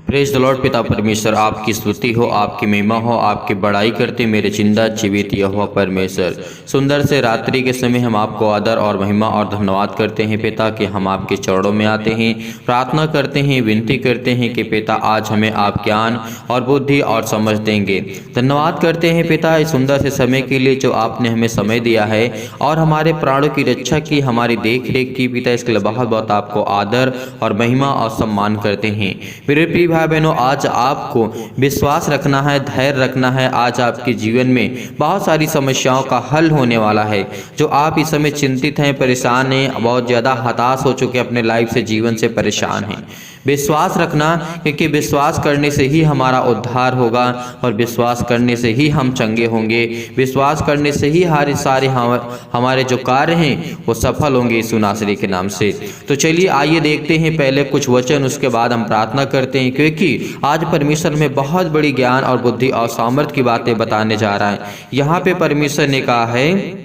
Praise the Lord. पिता परमेश्वर आपकी स्तुति हो, आपकी महिमा हो, आपकी बड़ाई करते मेरे जिंदा जीवित यहोवा परमेश्वर। सुंदर से रात्रि के समय हम आपको आदर और महिमा और धन्यवाद करते हैं पिता कि हम आपके चरणों में आते हैं, प्रार्थना करते हैं, विनती करते हैं कि पिता आज हमें आप ज्ञान और बुद्धि और समझ देंगे। धन्यवाद करते हैं पिता इस सुंदर से समय के लिए जो आपने हमें समय दिया है और हमारे प्राणों की रक्षा की, हमारी देख रेख की पिता, इसके लिए बहुत बहुत आपको आदर और महिमा और सम्मान करते हैं। मेरे प्रिय भाई बहनों, आज आपको विश्वास रखना है, धैर्य रखना है। आज आपके जीवन में बहुत सारी समस्याओं का हल होने वाला है। जो आप इस समय चिंतित हैं, परेशान हैं, बहुत ज़्यादा हताश हो चुके अपने लाइफ से, जीवन से परेशान हैं, विश्वास रखना, क्योंकि विश्वास करने से ही हमारा उद्धार होगा और विश्वास करने से ही हम चंगे होंगे। विश्वास करने से ही हमारे जो कार्य हैं वो सफल होंगे यीशु नासरी के नाम से। तो चलिए आइए देखते हैं पहले कुछ वचन, उसके बाद हम प्रार्थना करते हैं, क्योंकि आज परमेश्वर में बहुत बड़ी ज्ञान और बुद्धि और सामर्थ्य की बातें बताने जा रहा है। यहाँ पे परमेश्वर ने कहा है,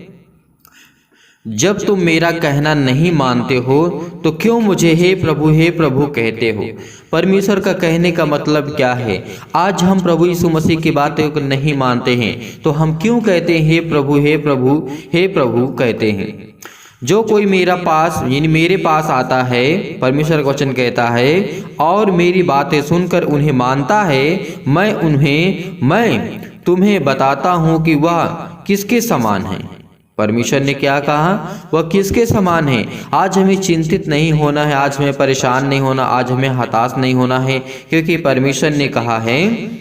जब तुम मेरा कहना नहीं मानते हो तो क्यों मुझे हे प्रभु कहते हो। परमेश्वर का कहने का मतलब क्या है? आज हम प्रभु यीशु मसीह की बातों को नहीं मानते हैं तो हम क्यों कहते हैं हे प्रभु कहते हैं। जो कोई मेरे पास आता है, परमेश्वर का वचन कहता है, और मेरी बातें सुनकर उन्हें मानता है, मैं तुम्हें बताता हूँ कि वह किसके समान है। परमेश्वर ने क्या कहा? वह किसके समान है। आज हमें चिंतित नहीं होना है, आज हमें परेशान नहीं होना, आज हमें हताश नहीं होना है, क्योंकि परमेश्वर ने कहा है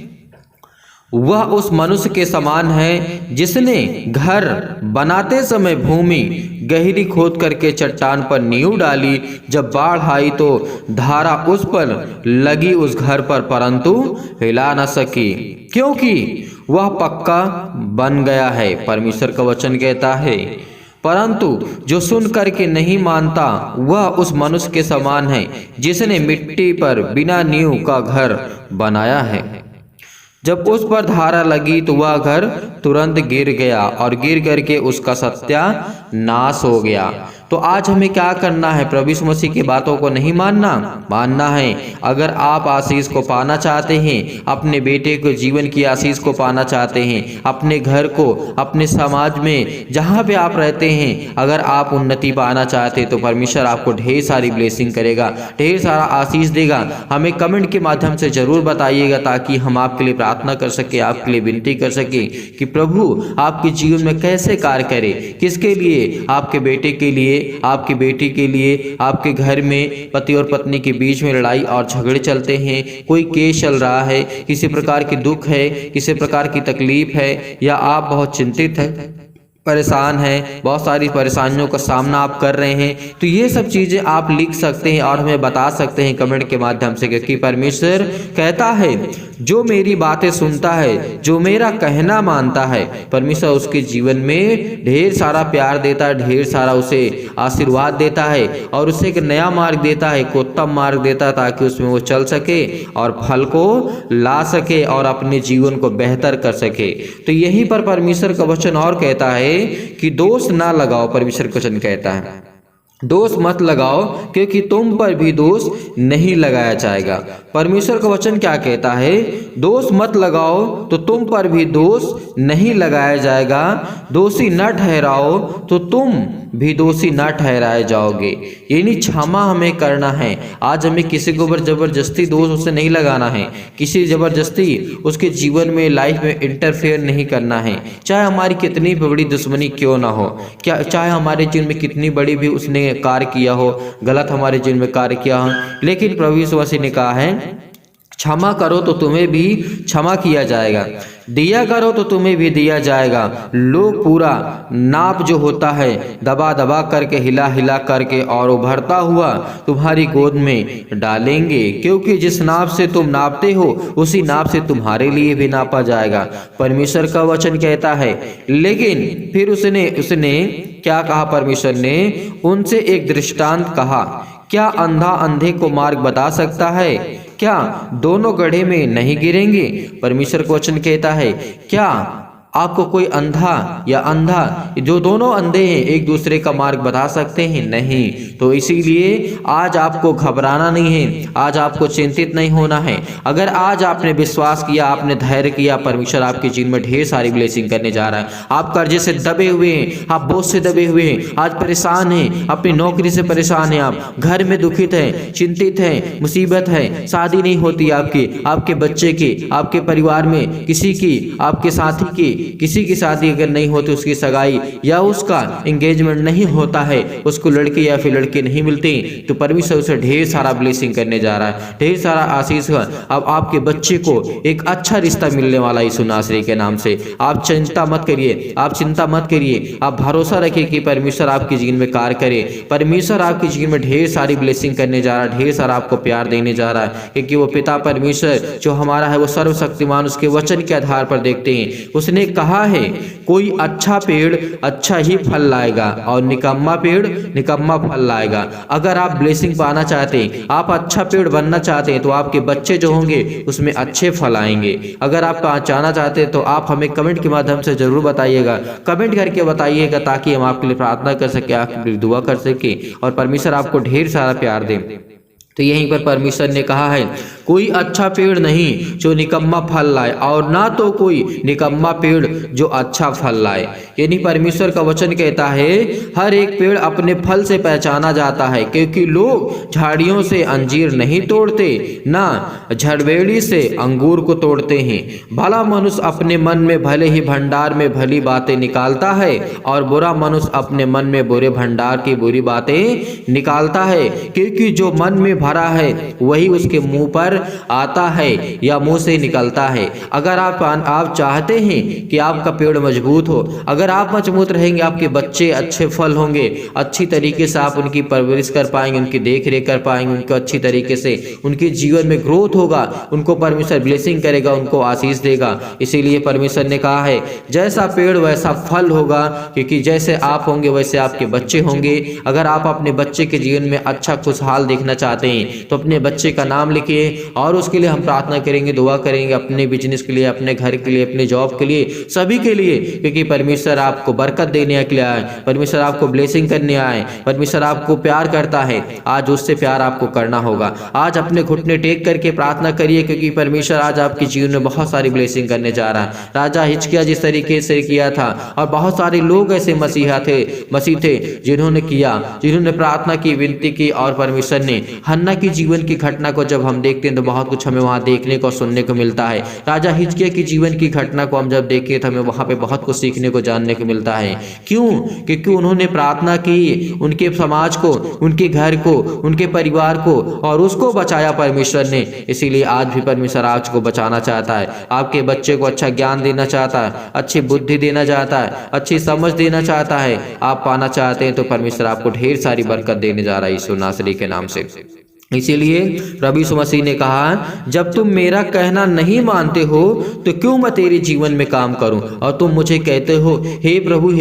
वह उस मनुष्य के समान है जिसने घर बनाते समय भूमि गहरी खोद करके चट्टान पर नींव डाली। जब बाढ़ आई तो धारा उस पर लगी, उस घर पर, परंतु हिला न सकी, क्योंकि वह पक्का बन गया है। परमेश्वर का वचन कहता है, परंतु जो सुन करके नहीं मानता वह उस मनुष्य के समान है जिसने मिट्टी पर बिना नींव का घर बनाया है। जब उस पर धारा लगी तो वह घर तुरंत गिर गया और गिर करके उसका सत्यानाश हो गया। तो आज हमें क्या करना है? प्रभु यीशु मसीह की बातों को नहीं मानना है। अगर आप आशीष को पाना चाहते हैं, अपने बेटे को जीवन की आशीष को पाना चाहते हैं, अपने घर को, अपने समाज में जहाँ पे आप रहते हैं, अगर आप उन्नति पाना चाहते हैं तो परमेश्वर आपको ढेर सारी ब्लेसिंग करेगा, ढेर सारा आशीष देगा। हमें कमेंट के माध्यम से जरूर बताइएगा ताकि हम आपके लिए प्रार्थना कर सके, आपके लिए विनती कर सके कि प्रभु आपके जीवन में कैसे कार्य करे, किसके लिए, आपके बेटे के लिए, आपकी बेटी के लिए। आपके घर में पति और पत्नी के बीच में लड़ाई और झगड़े चलते हैं, कोई केस चल रहा है, किसी प्रकार की दुख है, किसी प्रकार की तकलीफ है, या आप बहुत चिंतित हैं, परेशान हैं, बहुत सारी परेशानियों का सामना आप कर रहे हैं, तो ये सब चीज़ें आप लिख सकते हैं और हमें बता सकते हैं कमेंट के माध्यम से, क्योंकि परमेश्वर कहता है जो मेरी बातें सुनता है, जो मेरा कहना मानता है, परमेश्वर उसके जीवन में ढेर सारा प्यार देता है, ढेर सारा उसे आशीर्वाद देता है और उसे एक नया मार्ग देता है, एक उत्तम मार्ग देता है, ताकि उसमें वो चल सके और फल को ला सके और अपने जीवन को बेहतर कर सके। तो यहीं पर परमेश्वर का वचन और कहता है कि दोष ना लगाओ। परमेश्वर का वचन कहता है दोष मत लगाओ, क्योंकि तुम पर भी दोष नहीं लगाया जाएगा। परमेश्वर का वचन क्या कहता है? दोष मत लगाओ तो तुम पर भी दोष नहीं लगाया जाएगा। दोषी न ठहराओ तो तुम भी दोषी न ठहराए जाओगे। यानी क्षमा हमें करना है। आज हमें किसी के ऊपर जबरदस्ती दोष उसे नहीं लगाना है, किसी जबरदस्ती उसके जीवन में, लाइफ में इंटरफेयर नहीं करना है, चाहे हमारी कितनी बड़ी दुश्मनी क्यों ना हो, क्या चाहे हमारे जीवन में कितनी बड़ी भी उसने कार्य किया हो, गलत हमारे जीवन में कार्य किया हो, लेकिन प्रभु यीशु मसीह ने कहा है क्षमा करो तो तुम्हें भी क्षमा किया जाएगा, दिया करो तो तुम्हें भी दिया जाएगा। लोग पूरा नाप जो होता है दबा दबा करके, हिला हिला करके और उभरता हुआ तुम्हारी गोद में डालेंगे, क्योंकि जिस नाप से तुम नापते हो उसी नाप से तुम्हारे लिए भी नापा जाएगा। परमेश्वर का वचन कहता है। लेकिन फिर उसने क्या कहा? परमेश्वर ने उनसे एक दृष्टांत कहा, क्या अंधा अंधे को मार्ग बता सकता है? क्या दोनों गड्ढे में नहीं गिरेंगे? परमेश्वर का वचन कहता है, क्या आपको कोई अंधा या अंधा, जो दोनों अंधे हैं, एक दूसरे का मार्ग बता सकते हैं? नहीं। तो इसीलिए आज आपको घबराना नहीं है, आज आपको चिंतित नहीं होना है। अगर आज आपने विश्वास किया, आपने धैर्य किया, परमेश्वर आपके जीवन में ढेर सारी ब्लेसिंग करने जा रहा है। आप कर्जे से दबे हुए हैं, आप बोझ से दबे हुए हैं, आज परेशान हैं, अपनी नौकरी से परेशान हैं, आप घर में दुखित हैं, चिंतित हैं, मुसीबत है, शादी नहीं होती आपकी, आपके बच्चे की, आपके परिवार में किसी की, आपके साथी की, किसी की शादी अगर नहीं होती, उसकी सगाई या उसका एंगेजमेंट नहीं होता है, उसको लड़की या फिर लड़के नहीं मिलते, तो परमेश्वर उसे ढेर सारा ब्लेसिंग करने जा रहा है, ढेर सारा आशीष। अब आपके बच्चे को एक अच्छा रिश्ता मिलने वाला यीशु नासरी के नाम से। आप चिंता मत करिए, आप चिंता मत करिए, आप भरोसा रखिए कि परमेश्वर आपके जीवन में कार्य करे। परमेश्वर आपके जीवन में ढेर सारी ब्लेसिंग करने जा रहा है, ढेर सारा आपको प्यार देने जा रहा है, क्योंकि वो पिता परमेश्वर जो हमारा है वो सर्वशक्तिमान, उसके वचन के आधार पर देखते हैं। उसने कहा है कोई अच्छा पेड़ अच्छा ही फल लाएगा और निकम्मा पेड़ निकम्मा फल लाएगा। अगर आप ब्लेसिंग पाना चाहते हैं, आप अच्छा पेड़ बनना चाहते हैं, तो आपके बच्चे जो होंगे उसमें अच्छे फल आएंगे। अगर आप चाहना चाहते हैं तो आप हमें कमेंट के माध्यम से जरूर बताइएगा, कमेंट करके बताइएगा, ताकि हम आपके लिए प्रार्थना कर सके, आपके लिए दुआ कर सके और परमेश्वर आपको ढेर सारा प्यार दे। तो यहीं पर परमेश्वर ने कहा है कोई अच्छा पेड़ नहीं जो निकम्मा फल लाए, और ना तो कोई निकम्मा पेड़ जो अच्छा फल लाए। यानी परमेश्वर का वचन कहता है हर एक पेड़ अपने फल से पहचाना जाता है, क्योंकि लोग झाड़ियों से अंजीर नहीं तोड़ते, ना झड़बेड़ी से अंगूर को तोड़ते हैं। भला मनुष्य अपने मन में भले ही भंडार में भली बातें निकालता है, और बुरा मनुष्य अपने मन में बुरे भंडार की बुरी बातें निकालता है, क्योंकि जो मन में भरा है वही उसके मुंह पर आता है या मुंह से निकलता है। अगर आप चाहते हैं कि आपका पेड़ मजबूत हो, अगर आप मजबूत रहेंगे, आपके बच्चे अच्छे फल होंगे, अच्छी तरीके से आप उनकी परवरिश कर पाएंगे, उनकी देख रेख कर पाएंगे, उनको अच्छी तरीके से उनके जीवन में ग्रोथ होगा, उनको परमेश्वर ब्लेसिंग करेगा, उनको आशीष देगा। इसीलिए परमेश्वर ने कहा है जैसा पेड़ वैसा फल होगा, क्योंकि जैसे आप होंगे वैसे आपके बच्चे होंगे। अगर आप अपने बच्चे के जीवन में अच्छा खुशहाल देखना चाहते हैं तो अपने बच्चे का नाम लिखिए, और उसके लिए हम प्रार्थना करेंगे, दुआ करेंगे, अपने बिजनेस के लिए, अपने घर के लिए, अपने जॉब के लिए, सभी के लिए, क्योंकि परमेश्वर आपको बरकत देने के लिए आए, परमेश्वर आपको ब्लेसिंग करने आए, परमेश्वर आपको प्यार करता है। आज उससे प्यार आपको करना होगा। आज अपने घुटने टेक करके प्रार्थना करिए, क्योंकि परमेश्वर आज आपके जीवन में बहुत सारी ब्लेसिंग करने जा रहा है। राजा हिजकिय्याह जिस तरीके से किया था, और बहुत सारे लोग ऐसे मसीह थे जिन्होंने प्रार्थना की, विनती की, और परमेश्वर ने हन्ना की जीवन की घटना को जब हम देखते हैं तो बहुत कुछ हमें वहां देखने को सुनने को मिलता है। राजा हिजकिय्याह की जीवन की घटना को हम जब देखें तो हमें वहां पे बहुत कुछ सीखने को, जानने को मिलता है। क्यों? क्योंकि उन्होंने प्रार्थना की, उनके समाज को, उनके घर को, उनके परिवार को, और उसको बचाया परमेश्वर ने। इसीलिए आज भी परमेश्वर आज को बचाना चाहता है, आपके बच्चे को अच्छा ज्ञान देना चाहता है, अच्छी बुद्धि देना चाहता है, अच्छी समझ देना चाहता है। आप पाना चाहते हैं तो परमेश्वर आपको ढेर सारी बरकत देने जा रहा है यीशु नासरी के नाम से। इसीलिए प्रभु यीशु मसीह ने कहा जब तुम मेरा कहना नहीं मानते हो तो क्यों मैं तेरे जीवन में काम करूं, और तुम मुझे कहते हो हे प्रभु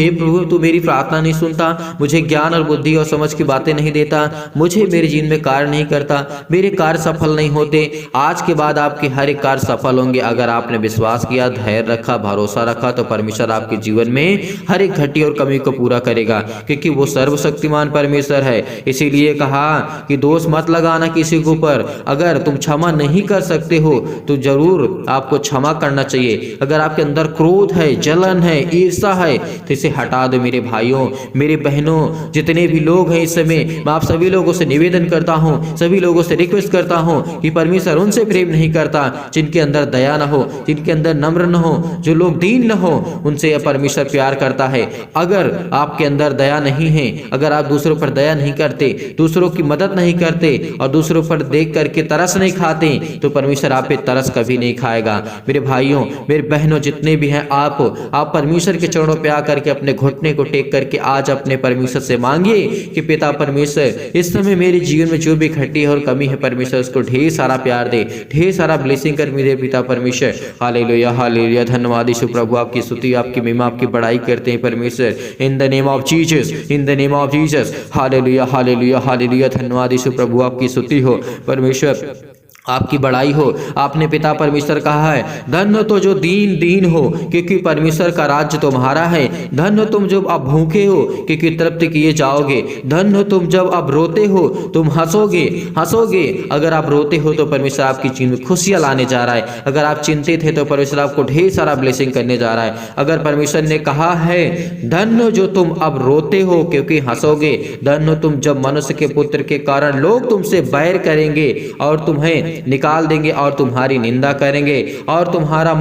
तू मेरी प्रार्थना नहीं सुनता, मुझे ज्ञान और बुद्धि और समझ की बातें नहीं देता, मुझे मेरे जीवन में कार्य नहीं करता, मेरे कार्य सफल नहीं होते। आज के बाद आपके हर एक कार्य सफल होंगे। अगर आपने विश्वास किया, धैर्य रखा, भरोसा रखा, तो परमेश्वर आपके जीवन में हर एक घटी और कमी को पूरा करेगा, क्योंकि वो सर्वशक्तिमान परमेश्वर है। इसीलिए कहा कि दोष मत लगाना किसी के ऊपर। अगर तुम क्षमा नहीं कर सकते हो तो जरूर आपको क्षमा करना चाहिए। अगर आपके अंदर क्रोध है, जलन है, ईर्ष्या है, तो इसे हटा दो। मेरे भाइयों, मेरे बहनों, जितने भी लोग हैं इस समय, मैं आप सभी लोगों से निवेदन करता हूं, सभी लोगों से रिक्वेस्ट करता हूं कि परमेश्वर उनसे प्रेम नहीं करता जिनके अंदर दया न हो, जिनके अंदर नम्र न हो, जो लोग दीन न हो, उनसे परमेश्वर प्यार करता है। अगर आपके अंदर दया नहीं है, अगर आप दूसरों पर दया नहीं करते, दूसरों की मदद नहीं करते और दूसरों पर देख करके तरस नहीं खाते, तो परमेश्वर आप पे तरस कभी नहीं खाएगा। मेरे भाइयों, मेरे बहनों, जितने भी हैं, आप परमेश्वर के चरणों पे आकर के अपने घुटने को टेक करके आज अपने परमेश्वर से मांगिए कि पिता परमेश्वर, इस समय मेरे जीवन में जो भी घटी है और कमी है, परमेश्वर उसको ढेर सारा प्यार दे, ढेर सारा ब्लेसिंग कर मेरे पिता परमेश्वर। हालेलुया, हालेलुया, धन्यवाद यीशु प्रभु, आपकी स्तुति, आपकी महिमा, आपकी बड़ाई करते हैं परमेश्वर। इन the name of Jesus, in the name of Jesus. Hallelujah, hallelujah, hallelujah, धन्यवाद यीशु प्रभु, आपकी स्तुति हो परमेश्वर। आपकी बड़ाई हो। आपने पिता परमेश्वर कहा है, धन्य तो जो दीन दीन हो, क्योंकि परमेश्वर का राज्य तुम्हारा है। धन्य तुम जब अब भूखे हो, क्योंकि तृप्त किए जाओगे। धन्य तुम जब अब रोते हो, तुम हंसोगे हंसोगे। अगर आप रोते हो तो परमेश्वर आपकी जीवन में खुशियां लाने जा रहा है। अगर आप चिंतित है तो परमेश्वर आपको ढेर सारा ब्लेसिंग करने जा रहा है। अगर परमेश्वर ने कहा है, धन्य जो तुम अब रोते हो क्योंकि हंसोगे। धन्य तुम जब मनुष्य के पुत्र के कारण लोग तुमसे बैर करेंगे और तुम्हें निकाल देंगे और तुम्हारी निंदा करेंगे और तुम्हारा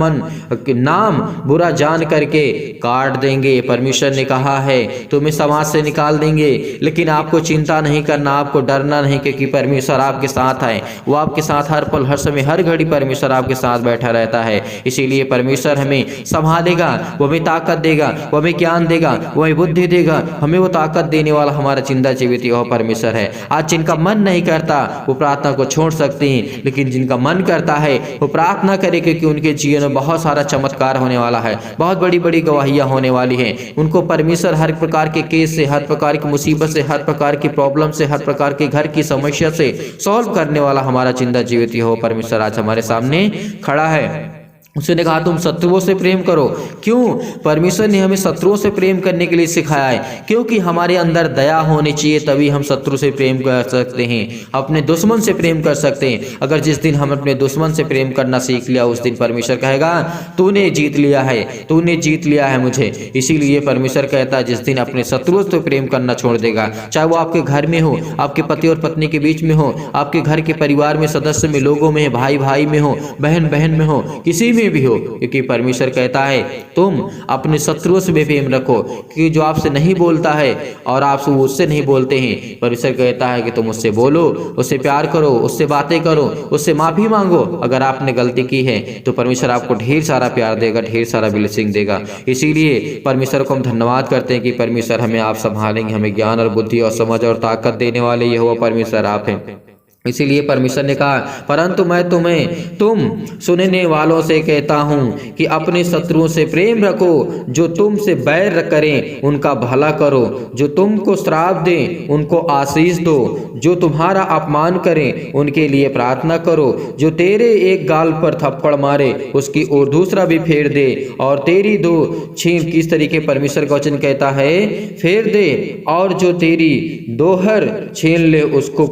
नाम बुरा जान करके काट देंगे। परमेश्वर ने कहा है, तुम्हें समाज से निकाल देंगे, लेकिन आपको चिंता नहीं करना, आपको डरना नहीं, क्योंकि परमेश्वर आपके साथ है। वो आपके साथ हर पल, हर समय, हर घड़ी परमेश्वर आपके साथ बैठा रहता है। इसीलिए परमेश्वर हमें संभालेगा, वो हमें ताकत देगा, वो हमें ज्ञान देगा, वो हमें बुद्धि देगा। हमें वो ताकत देने वाला हमारा जिंदा जीवित यहोवा परमेश्वर है। आज जिनका मन नहीं करता वो प्रार्थना को छोड़ सकते हैं, लेकिन जिनका मन करता है वो प्रार्थना करे, क्योंकि उनके जीवन में बहुत सारा चमत्कार होने वाला है, बहुत बड़ी बड़ी गवाहियां होने वाली हैं। उनको परमेश्वर हर प्रकार के केस से, हर प्रकार की मुसीबत से, हर प्रकार की प्रॉब्लम से, हर प्रकार के घर की समस्या से सॉल्व करने वाला हमारा जिंदा जीवित यहोवा परमेश्वर आज हमारे सामने खड़ा है। उसने कहा, तुम शत्रुओं से प्रेम करो। क्यों? परमेश्वर ने हमें शत्रुओं से प्रेम करने के लिए सिखाया है, क्योंकि हमारे अंदर दया होनी चाहिए, तभी हम शत्रु से प्रेम कर सकते हैं, अपने दुश्मन से प्रेम कर सकते हैं। अगर जिस दिन हम अपने दुश्मन से प्रेम करना सीख लिया, उस दिन परमेश्वर कहेगा, तूने जीत लिया है, तूने जीत लिया है मुझे। इसीलिए परमेश्वर कहता है, जिस दिन अपने शत्रुओं से प्रेम करना छोड़ देगा, चाहे वो आपके घर में हो, आपके पति और पत्नी के बीच में हो, आपके घर के परिवार में, सदस्य में, लोगों में, भाई भाई में हो, बहन बहन में हो, किसी में भी हो, क्योंकि परमेश्वर कहता है, तुम अपने शत्रुओं से भी प्रेम रखो, क्योंकि जो आपसे नहीं बोलता है और आप उससे नहीं बोलते हैं, परमेश्वर कहता है कि तुम उससे बोलो, उससे प्यार करो, उससे बातें करो, उससे माफी मांगो। अगर आपने गलती की है तो परमेश्वर आपको ढेर सारा प्यार देगा, ढेर सारा ब्लेसिंग देगा। इसीलिए परमेश्वर को हम धन्यवाद करते हैं कि परमेश्वर हमें आप संभालेंगे, हमें ज्ञान और बुद्धि और समझ और ताकत देने वाले यहोवा परमेश्वर आप हैं। इसीलिए परमेश्वर ने कहा, परंतु मैं तुम सुनने वालों से कहता हूँ कि अपने शत्रुओं से प्रेम रखो, जो तुमसे बैर करें उनका भला करो, जो तुमको श्राप दें उनको आशीष दो, जो तुम्हारा अपमान करें उनके लिए प्रार्थना करो, जो तेरे एक गाल पर थप्पड़ मारे उसकी और दूसरा भी फेर दे, और तेरी दो छीन, किस तरीके परमेश्वर का वचन कहता है, फेर दे, और जो तेरी दोहर छीन ले उसको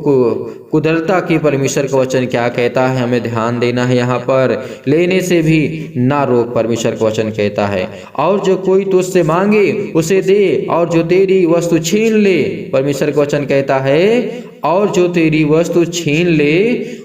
कुदरता की परमेश्वर का वचन क्या कहता है, हमें ध्यान देना है। यहाँ पर लेने से भी ना रोक, परमेश्वर का वचन कहता है। और जो कोई तुझसे मांगे उसे दे, और जो तेरी वस्तु छीन ले, परमेश्वर का वचन कहता है, और जो तेरी वस्तु छीन ले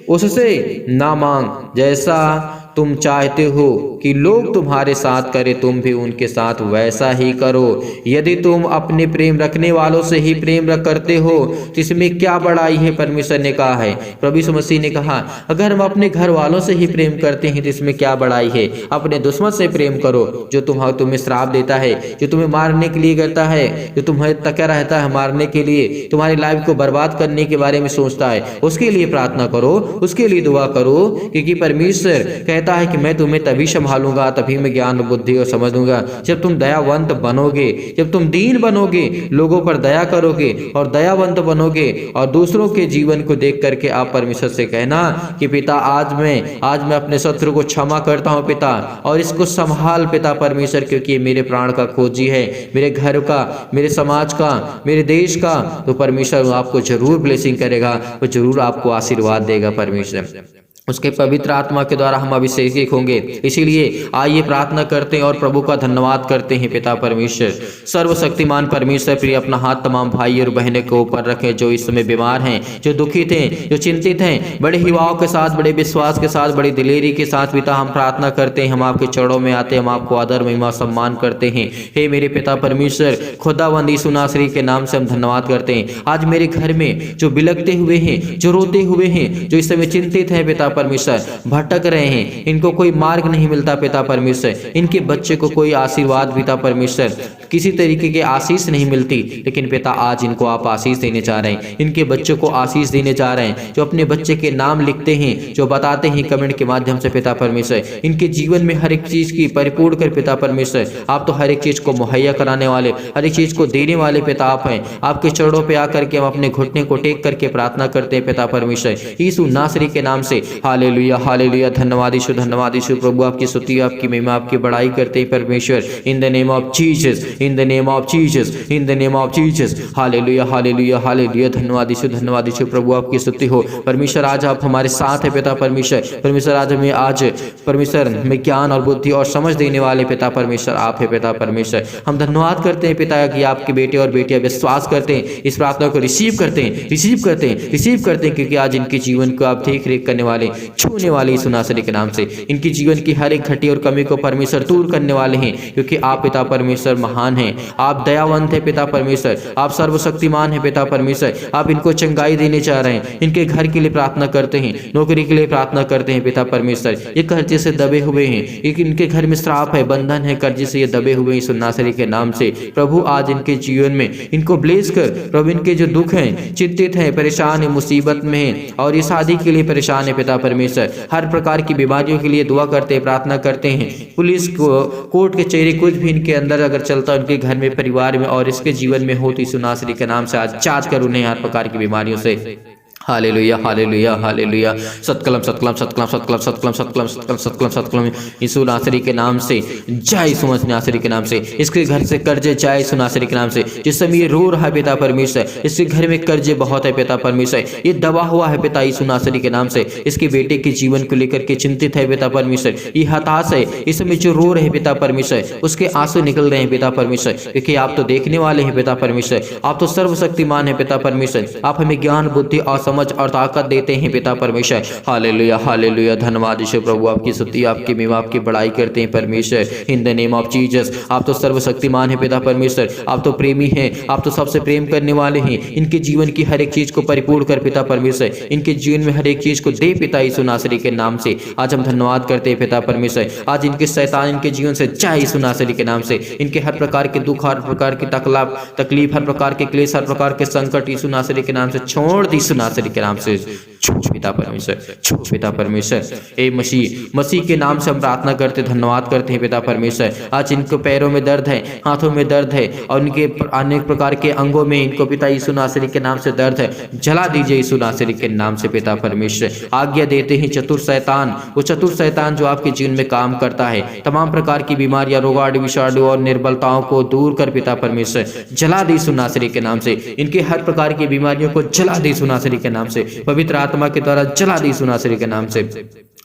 उससे ना मांग। जैसा तुम चाहते हो कि लोग तुम्हारे साथ करें, तुम भी उनके साथ वैसा ही करो। यदि तुम अपने प्रेम रखने वालों से ही प्रेम करते हो तो इसमें क्या बड़ाई है, परमेश्वर ने कहा है। प्रभु यीशु मसीह ने कहा, अगर हम अपने घर वालों से ही प्रेम करते हैं तो इसमें क्या बड़ाई है। अपने दुश्मन से प्रेम करो, जो तुम्हें श्राप देता है, जो तुम्हें मारने के लिए करता है, जो तुम्हें तका रहता है मारने के लिए, तुम्हारी लाइफ को बर्बाद करने के बारे में सोचता है, उसके लिए प्रार्थना करो, उसके लिए दुआ करो, क्योंकि परमेश्वर कहता है कि मैं तुम्हें तभी संभालूंगा, तभी मैं ज्ञान बुद्धि और समझ दूंगा, जब तुम दयावंत बनोगे, जब तुम दीन बनोगे, लोगों पर दया करोगे और दयावंत बनोगे, और दूसरों के जीवन को देख करके आप परमेश्वर से कहना कि पिता आज मैं अपने शत्रु को क्षमा करता हूं पिता, और इसको संभाल पिता परमेश्वर, क्योंकि ये मेरे प्राण का खोजी है, मेरे घर का, मेरे समाज का, मेरे देश का। तो परमेश्वर आपको जरूर ब्लेसिंग करेगा, वो जरूर आपको आशीर्वाद देगा परमेश्वर। उसके पवित्र आत्मा के द्वारा हम अभिषेकित होंगे। इसीलिए आइए प्रार्थना करते हैं और प्रभु का धन्यवाद करते हैं। पिता परमेश्वर, सर्वशक्तिमान परमेश्वर, प्रिय अपना हाथ तमाम भाई और बहनों के ऊपर रखें जो इस समय बीमार हैं, जो दुखित हैं, जो चिंतित हैं। बड़े हिवाओं के साथ, बड़े विश्वास के साथ, बड़ी दिलेरी के साथ पिता हम प्रार्थना करते हैं। हम आपके चरणों में आते हैं, हम आपको आदर महिमा सम्मान करते हैं। हे मेरे पिता परमेश्वर, खुदावंद यीशु नासरी के नाम से हम धन्यवाद करते हैं। आज मेरे घर में जो बिलखते हुए हैं, जो रोते हुए हैं, जो इस समय चिंतित है पिता परमेश्वर, भटक रहे हैं, इनको कोई मार्ग नहीं मिलता पिता परमेश्वर, इनके बच्चे को कोई आशीर्वाद पिता परमेश्वर, किसी तरीके की आशीष नहीं मिलती, लेकिन पिता आज इनको आप आशीष देने जा रहे हैं, इनके बच्चों को आशीष देने जा रहे हैं। जो अपने बच्चे के नाम लिखते हैं, जो बताते हैं कमेंट के माध्यम से पिता परमेश्वर, इनके जीवन में हर एक चीज की परिपूर्ण कर पिता परमेश्वर। आप तो हर एक चीज को मुहैया कराने वाले, हर एक चीज को देने वाले पिता आप हैं। आपके चरणों पे आकर के हम अपने घुटने को टेक करके प्रार्थना करते हैं पिता परमेश्वर, यीशु नासरी के नाम से। हालेलुया हालेलुया, धन्यवाद यीशु, धन्यवाद यीशु। प्रभु आपकी स्तुति, आपकी महिमा, आपकी बड़ाई करते हैं परमेश्वर। इन the name of Jesus, in the name of Jesus, in the name of Jesus. Hallelujah hallelujah hallelujah, धन्यवाद यीशु, धन्यवाद यीशु। प्रभु आपकी स्तुति हो परमेश्वर। आज आप हमारे साथ है पिता परमेश्वर। परमेश्वर आज हमें, आज परमेश्वर में ज्ञान और बुद्धि और समझ देने वाले पिता परमेश्वर आप है पिता परमेश्वर। हम धन्यवाद करते हैं पिता कि आपके बेटे और बेटियां विश्वास करते हैं, इस प्रार्थना को रिसीव करते हैं, रिसीव करते हैं, रिसीव करते हैं, क्योंकि आज इनके जीवन को आप देख रेख करने वाले, छूने वाले यीशु नासरी के नाम से। इनकी जीवन की हर एक घटी और कमी को परमेश्वर दूर करने वाले हैं, क्योंकि आप पिता परमेश्वर महान हैं, आप दयावंत है पिता परमेश्वर, आप सर्वशक्तिमान है पिता परमेश्वर। आप इनको चंगाई देने जा रहे हैं। इनके घर के लिए प्रार्थना करते हैं, नौकरी के लिए प्रार्थना करते हैं पिता परमेश्वर। ये कर्जे से दबे हुए हैं, एक इनके घर में श्राप है, बंधन है, कर्जे से ये दबे हुए हैं यीशु नासरी के नाम से। प्रभु आज इनके जीवन में इनको ब्लेस कर प्रभु। इनके जो दुख हैं, चिंतित हैं, परेशान है, मुसीबत में है और ये शादी के लिए परेशान है पिता परमेश्वर, हर प्रकार की बीमारियों के लिए दुआ करते हैं, प्रार्थना करते हैं। पुलिस को, कोर्ट के चेहरे कुछ भी इनके अंदर अगर चलता है, उनके घर में, परिवार में और इसके जीवन में हो, तो यीशु नासरी के नाम से आज जांच कर उन्हें हर प्रकार की बीमारियों से। हालेलुया हालेलुया हालेलुया, सत्कलम सत्कलम सत्कलम सत्कलम सत्कलम सत्कलम सत्कलम सत्कलम सत्कलम यीशु नासरी के नाम से। जय यीशु नासरी के नाम से। इसके घर से कर्जे जाए यीशु नासरी के नाम से। जिस समय ये रो रहा है पिता परमेश्वर, इसके घर में कर्जे बहुत है पिता परमेश्वर, ये दबा हुआ है पिता यीशु नासरी के नाम से। इसके बेटे के जीवन को लेकर के चिंतित है पिता परमेश्वर, ये हताश है, इस समय जो रो रहे पिता परमेश्वर, उसके आंसू निकल रहे हैं पिता परमेश्वर, क्योंकि आप तो देखने वाले हैं पिता परमेश्वर, आप तो सर्वशक्तिमान है पिता परमेश्वर। आप हमें ज्ञान, बुद्धि और समझ और ताकत देते हैं पिता परमेश्वर। हालेलुया हालेलुया, धन्यवाद यीशु। प्रभु आपकी स्तुति, आपकी महिमा, आपकी बड़ाई करते हैं परमेश्वर। इन द नेम ऑफ जीसस। आप तो सर्वशक्तिमान है पिता परमेश्वर, आप तो प्रेमी हैं, आप तो सबसे प्रेम करने वाले हैं। इनके जीवन की हर एक चीज को परिपूर्ण कर पिता परमेश्वर, इनके जीवन में हर एक चीज को दे पिता यीशु नासरी के नाम से। आज हम धन्यवाद करते हैं पिता परमेश्वर। आज इनके शैतान इनके जीवन से जाए यीशु नासरी के नाम से। इनके हर प्रकार के दुख, हर प्रकार की तकलीफ, हर प्रकार के क्लेश, हर प्रकार के संकट यीशु नासरी के नाम से छोड़ दी यीशु नासरी के नाम से। छू पिता परमेश्वर, छू पिता परमेश्वर। ए मसीह के नाम से हम प्रार्थना करते, धन्यवाद करते हैं पिता परमेश्वर। आज इनको पैरों में दर्द है, हाथों में दर्द है और इनके अनेक प्रकार के अंगों में इनको पिता यीशु नासरी के नाम से दर्द है। जला दीजिए यीशु नासरी के नाम से पिता परमेश्वर। आज्ञा देते हैं चतुर शैतान, वो चतुर शैतान जो आपके जीवन में काम करता है, तमाम प्रकार की बीमारियां, रोगाणु, विषाणु और निर्बलताओं को दूर कर पिता परमेश्वर। जला दी यीशु नासरी के नाम से। इनके हर प्रकार की बीमारियों को जला दी यीशु नासरी के नाम से। पवित्र आत्मा के द्वारा जला दी यीशु नासरी के नाम से।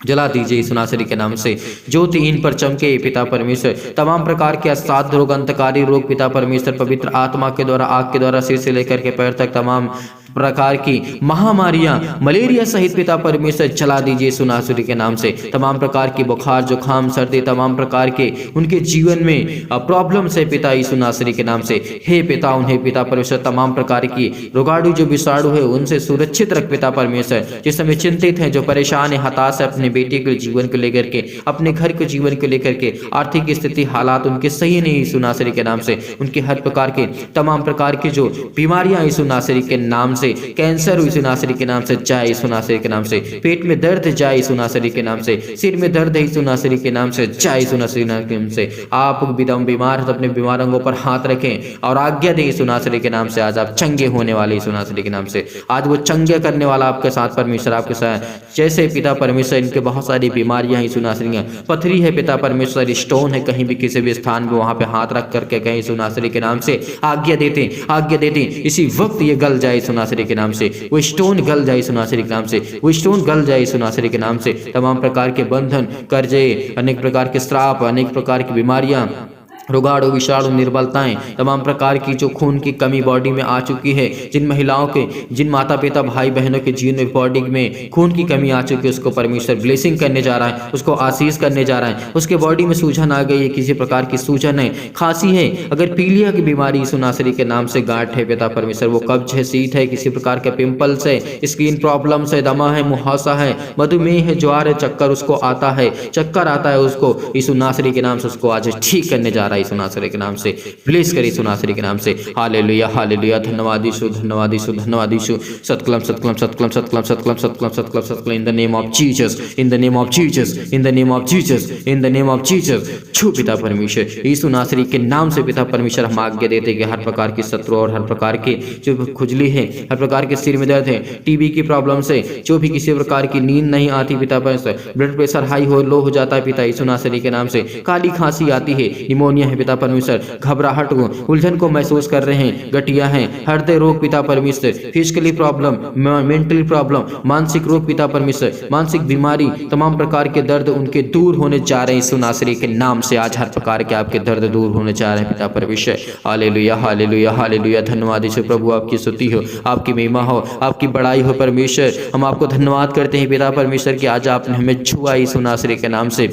जला दीजिए यीशु नासरी के नाम से। ज्योति इन पर चमके पिता परमेश्वर। तमाम प्रकार के असाध्य रोग, अंतकारी रोग पिता परमेश्वर, पवित्र आत्मा के द्वारा, आग के द्वारा, सिर से लेकर के पैर तक तमाम प्रकार की महामारियां, मलेरिया सहित पिता परमेश्वर जला दीजिए यीशु नासरी के नाम से। तमाम प्रकार की बुखार, जुखाम, सर्दी, तमाम प्रकार के उनके जीवन में प्रॉब्लम से पिता यीशु नासरी के नाम से। हे पिता, उन्हें पिता परमेश्वर तमाम प्रकार की रोगाणु जो विषाणु है उनसे सुरक्षित रख पिता परमेश्वर। जिस समय चिंतित है, जो परेशान है, हताश है अपने बेटे के जीवन को लेकर के, अपने घर के जीवन को लेकर के, आर्थिक स्थिति, हालात उनके सही नहीं यीशु नासरी के नाम से। उनके हर प्रकार के तमाम प्रकार की जो बीमारियां यीशु नासरी के नाम से, कैंसर यीशु नासरी के नाम से जाए यीशु नासरी के नाम से। पेट में दर्द जाए यीशु नासरी के नाम से। सिर में दर्द है यीशु नासरी के नाम से जाए यीशु नासरी के नाम से। आप बीमार है तो अपने बीमार अंगों पर हाथ रखें और आज्ञा दें यीशु नासरी के नाम से। आज आप चंगे होने वाले यीशु नासरी के नाम से। आज वो चंगे करने वाला आपके साथ परमेश्वर, आपके साथ। जैसे पिता परमेश्वर इनके बहुत सारी बीमारियां यीशु नासरी, पथरी है पिता परमेश्वर, स्टोन है कहीं भी किसी भी स्थान में, वहां पे हाथ रख करके कहें यीशु नासरी के नाम से। आज्ञा देते, आज्ञा देते, इसी वक्त ये गल जाए यीशु नासरी के नाम से। वो स्टोन गल जाए यीशु नासरी के नाम से। वो स्टोन गल जाए यीशु नासरी के नाम से। तमाम प्रकार के बंधन, कर्जे, अनेक प्रकार के श्राप, अनेक प्रकार की बीमारियां, रोगाणु, विषाणु, निर्बलताएं, तमाम प्रकार की जो खून की कमी बॉडी में आ चुकी है, जिन महिलाओं के, जिन माता पिता, भाई बहनों के जीवन में बॉडी में खून की कमी आ चुकी है, उसको परमेश्वर ब्लेसिंग करने जा रहा है, उसको आशीष करने जा रहा है। उसके बॉडी में सूजन आ गई है, किसी प्रकार की सूजन है, खांसी है, अगर पीलिया की बीमारी यीशु नासरी के नाम से, गांठ है पिता परमेश्वर, वो कब्ज है, शीत है, किसी प्रकार के पिंपल्स है, स्किन प्रॉब्लम्स है, दमा है, मुहासा है, मधुमेह है, ज्वार है, चक्कर उसको आता है, चक्कर आता है उसको, यीशु नासरी के नाम से उसको आज ठीक करने जा रहा है यीशु नासरी के नाम से, ब्लेस करे यीशु नासरी के नाम से। हालेलुया हालेलुया, धन्यवाद यीशु, धन्यवाद यीशु, धन्यवाद यीशु। सतकलम सतकलम सतकलम सतकलम सतकलम सतकलम सतकलम सतकलम, in the name of Jesus, in the name of Jesus, in the name of Jesus, in the name of Jesus. छू पिता परमेश्वर यीशु नासरी के नाम से पिता परमेश्वर हम आज्ञा देते कि हर प्रकार की शत्रु और हर प्रकार के जो खुजली है, हर प्रकार के सिर में दर्द है, टीबी की प्रॉब्लम से, जो भी किसी प्रकार की नींद नहीं आती पिता परमेश्वर, ब्लड प्रेशर हाई हो लो हो जाता है पिता यीशु नासरी के नाम से, काली खांसी आती है, निमोनिया है पिता परमेश्वर, घबराहट को उलझन को महसूस कर रहे हैं, गठिया हैं, हृदय रोग पिता परमेश्वर, फिजिकली प्रॉब्लम, मेंटली प्रॉब्लम, मानसिक रोग पिता परमेश्वर, मानसिक बीमारी, तमाम प्रकार के दर्द उनके दूर होने जा रहे हैं यीशु नासरी के नाम से। आज हर प्रकार के आपके दर्द दूर होने जा रहे हैं पिता परमेश्वर। हालेलुया हालेलुया हालेलुया, धन्यवाद यीशु प्रभु, आपकी स्तुति हो, आपकी महिमा हो, आपकी बड़ाई हो परमेश्वर। हम आपको धन्यवाद करते हैं पिता परमेश्वर कि आज आपने हमें छुआ यीशु नासरी के नाम से।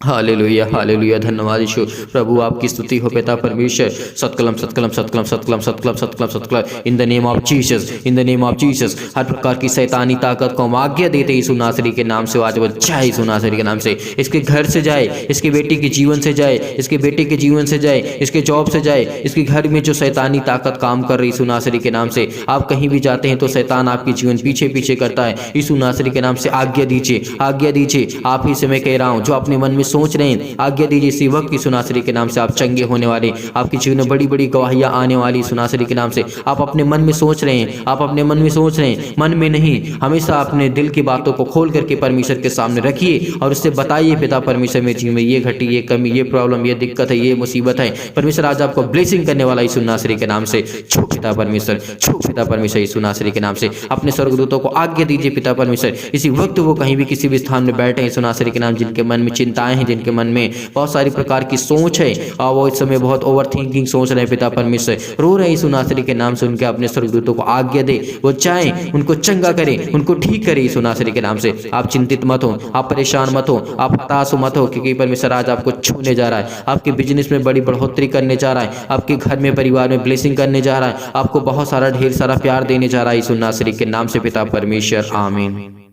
हालेलुया हालेलुया, धन्यवाद यीशु प्रभु, आपकी स्तुति हो पिता परमेश्वर। सतकलम सतकलम सतकलम सतकलम सतकलम सतकलम सतकलम, in the name of Jesus, in the name of Jesus. हर प्रकार की शैतानी ताकत को हम आज्ञा देते यीशु नासरी के नाम से, आज वो जाए यीशु नासरी के नाम से, इसके घर से जाए, इसके बेटी के जीवन से जाए, इसके बेटे के जीवन से जाए, इसके जॉब से जाए, इसके घर में जो शैतानी ताकत काम कर रही यीशु नासरी के नाम से। आप कहीं भी जाते हैं तो शैतान आपके जीवन पीछे पीछे करता है, यीशु नासरी के नाम से आज्ञा दीजिए, आज्ञा दीजिए। आप ही से मैं कह रहा हूँ, जो अपने मन में सोच रहे हैं, आज्ञा दीजिए इसी वक्त यीशु नासरी के नाम से आप चंगे होने वाले, आपके जीवन में बड़ी बड़ी गवाहियां आने वाली यीशु नासरी के नाम से। आप अपने मन में सोच रहे हैं, आप अपने मन में सोच रहे हैं, मन में नहीं, हमेशा अपने दिल की बातों को खोल करके परमेश्वर के सामने रखिए और उससे बताइए, पिता परमेश्वर मेरे जीवन में ये घटी, ये कमी, ये प्रॉब्लम, ये दिक्कत है, ये मुसीबत है। परमेश्वर आज आपको ब्लेसिंग करने वाला यीशु नासरी के नाम से। छू पिता परमेश्वर, छू पिता परमेश्वर यीशु नासरी के नाम से। अपने स्वर्गदूतों को आज्ञा दीजिए पिता परमेश्वर, इसी वक्त वो कहीं भी किसी भी स्थान में बैठे यीशु नासरी के नाम, जिनके मन में चिंताएं हैं, जिनके मन में बहुत सारी प्रकार की सोच है और वो इस समय बहुत ओवर थिंकिंग सोच रहे हैं पिता परमेश्वर, रो रहे हैं यीशु नासरी के नाम से, उनके अपने स्वर्गदूतों को आज्ञा दे, वो चाहें उनको चंगा करें, उनको ठीक करें यीशु नासरी के नाम से। आप चिंतित मत हो, आप परेशान मत हो, आप हताश मत हो, क्योंकि परमेश्वर आज आपको छूने जा रहा है, आपके बिजनेस में बड़ी बढ़ोतरी करने जा रहा है, आपके घर में परिवार में ब्लेसिंग करने जा रहा है, आपको बहुत सारा ढेर सारा प्यार देने जा रहा है यीशु नासरी के नाम से पिता परमेश्वर। आमीन।